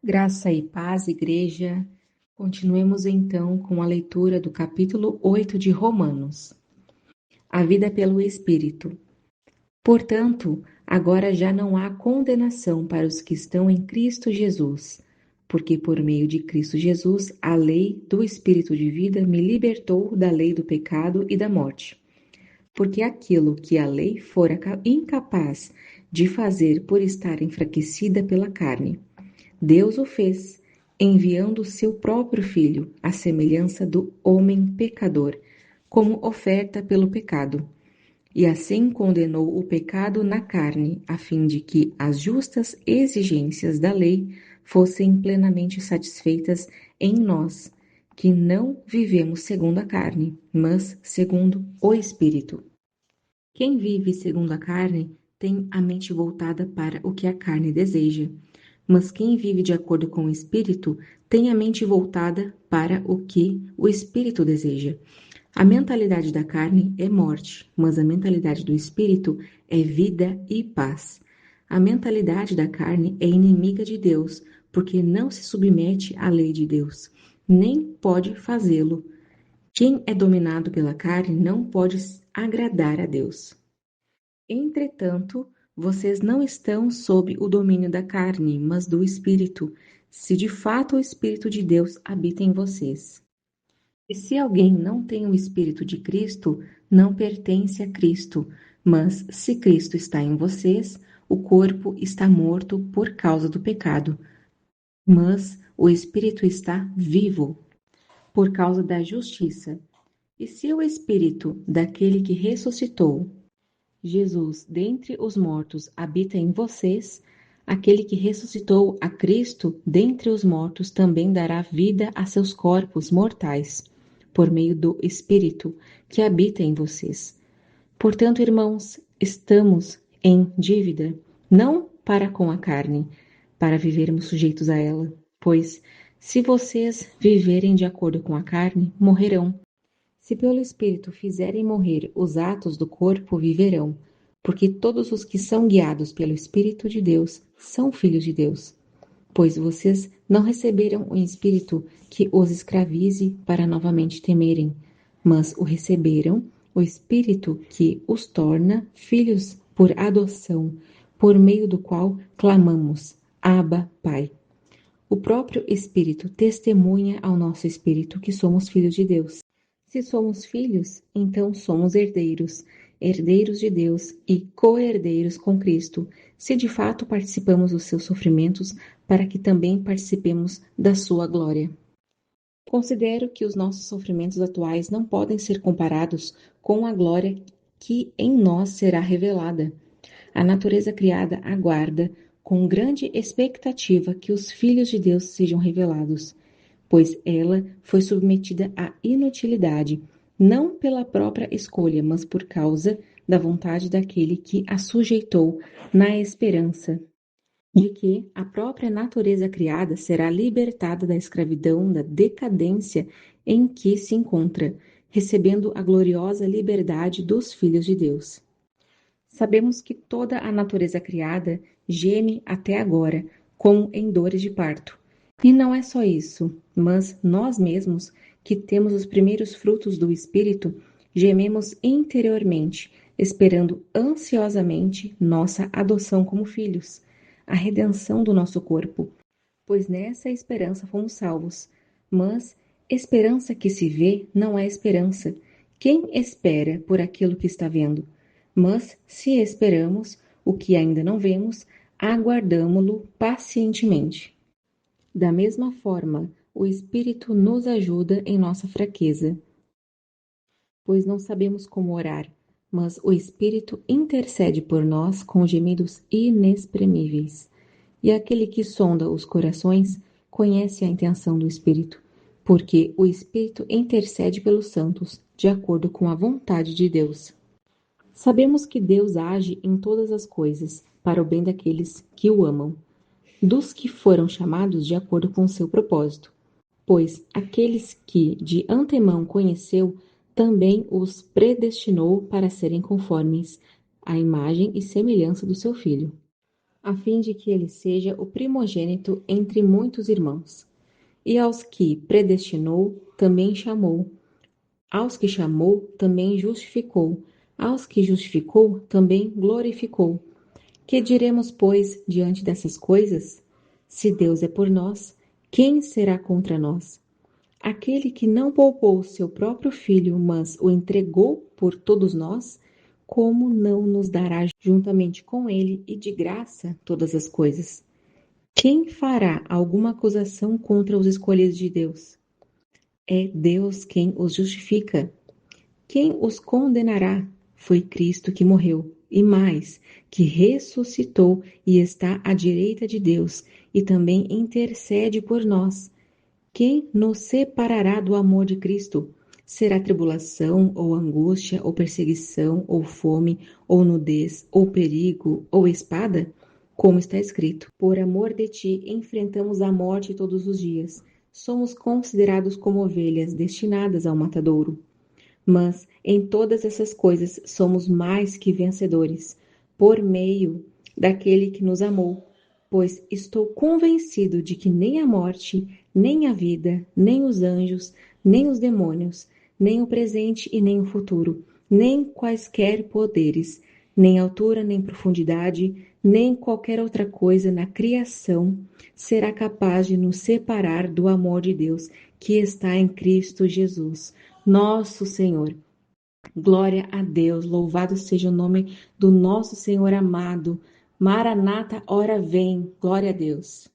Graça e paz, igreja. Continuemos então com a leitura do capítulo 8 de Romanos. A vida pelo Espírito. Portanto, agora já não há condenação para os que estão em Cristo Jesus, porque por meio de Cristo Jesus, a lei do Espírito de vida me libertou da lei do pecado e da morte. Porque aquilo que a lei fora incapaz de fazer por estar enfraquecida pela carne, Deus o fez, enviando seu próprio Filho, à semelhança do homem pecador, como oferta pelo pecado. E assim condenou o pecado na carne, a fim de que as justas exigências da lei fossem plenamente satisfeitas em nós, que não vivemos segundo a carne, mas segundo o Espírito. Quem vive segundo a carne tem a mente voltada para o que a carne deseja, mas quem vive de acordo com o Espírito tem a mente voltada para o que o Espírito deseja. A mentalidade da carne é morte, mas a mentalidade do Espírito é vida e paz. A mentalidade da carne é inimiga de Deus, porque não se submete à lei de Deus, nem pode fazê-lo. Quem é dominado pela carne não pode agradar a Deus. Entretanto, vocês não estão sob o domínio da carne, mas do Espírito, se de fato o Espírito de Deus habita em vocês. E se alguém não tem o Espírito de Cristo, não pertence a Cristo. Mas se Cristo está em vocês, o corpo está morto por causa do pecado, mas o Espírito está vivo por causa da justiça. E se o Espírito daquele que ressuscitou Jesus dentre os mortos habita em vocês, aquele que ressuscitou a Cristo dentre os mortos também dará vida a seus corpos mortais, por meio do Espírito que habita em vocês. Portanto, irmãos, estamos em dívida, não para com a carne, para vivermos sujeitos a ela, pois se vocês viverem de acordo com a carne, morrerão. Se pelo Espírito fizerem morrer os atos do corpo, viverão, porque todos os que são guiados pelo Espírito de Deus são filhos de Deus. Pois vocês não receberam o Espírito que os escravize para novamente temerem, mas o receberam, o Espírito que os torna filhos por adoção, por meio do qual clamamos, Abba, Pai. O próprio Espírito testemunha ao nosso espírito que somos filhos de Deus. Se somos filhos, então somos herdeiros, herdeiros de Deus e co-herdeiros com Cristo, se de fato participamos dos seus sofrimentos, para que também participemos da sua glória. Considero que os nossos sofrimentos atuais não podem ser comparados com a glória que em nós será revelada. A natureza criada aguarda, com grande expectativa, que os filhos de Deus sejam revelados, pois ela foi submetida à inutilidade, não pela própria escolha, mas por causa da vontade daquele que a sujeitou, na esperança de que a própria natureza criada será libertada da escravidão, da decadência em que se encontra, recebendo a gloriosa liberdade dos filhos de Deus. Sabemos que toda a natureza criada geme até agora, como em dores de parto. E não é só isso, mas nós mesmos, que temos os primeiros frutos do Espírito, gememos interiormente, esperando ansiosamente nossa adoção como filhos, a redenção do nosso corpo. Pois nessa esperança fomos salvos. Mas esperança que se vê não é esperança. Quem espera por aquilo que está vendo? Mas, se esperamos o que ainda não vemos, aguardamo-lo pacientemente. Da mesma forma, o Espírito nos ajuda em nossa fraqueza, pois não sabemos como orar, mas o Espírito intercede por nós com gemidos inexprimíveis. E aquele que sonda os corações conhece a intenção do Espírito, porque o Espírito intercede pelos santos, de acordo com a vontade de Deus. Sabemos que Deus age em todas as coisas para o bem daqueles que o amam, dos que foram chamados de acordo com seu propósito. Pois aqueles que de antemão conheceu, também os predestinou para serem conformes à imagem e semelhança do seu Filho, a fim de que ele seja o primogênito entre muitos irmãos. E aos que predestinou, também chamou. Aos que chamou, também justificou. Aos que justificou, também glorificou. Que diremos, pois, diante dessas coisas? Se Deus é por nós, quem será contra nós? Aquele que não poupou seu próprio filho, mas o entregou por todos nós, como não nos dará juntamente com ele e de graça todas as coisas? Quem fará alguma acusação contra os escolhidos de Deus? É Deus quem os justifica. Quem os condenará? Foi Cristo que morreu, e mais, que ressuscitou e está à direita de Deus, e também intercede por nós. Quem nos separará do amor de Cristo? Será tribulação, ou angústia, ou perseguição, ou fome, ou nudez, ou perigo, ou espada? Como está escrito: por amor de ti enfrentamos a morte todos os dias. Somos considerados como ovelhas destinadas ao matadouro. Mas em todas essas coisas somos mais que vencedores, por meio daquele que nos amou. Pois estou convencido de que nem a morte, nem a vida, nem os anjos, nem os demônios, nem o presente e nem o futuro, nem quaisquer poderes, nem altura, nem profundidade, nem qualquer outra coisa na criação será capaz de nos separar do amor de Deus que está em Cristo Jesus, nosso Senhor. Glória a Deus, louvado seja o nome do nosso Senhor amado. Maranata, ora vem, glória a Deus.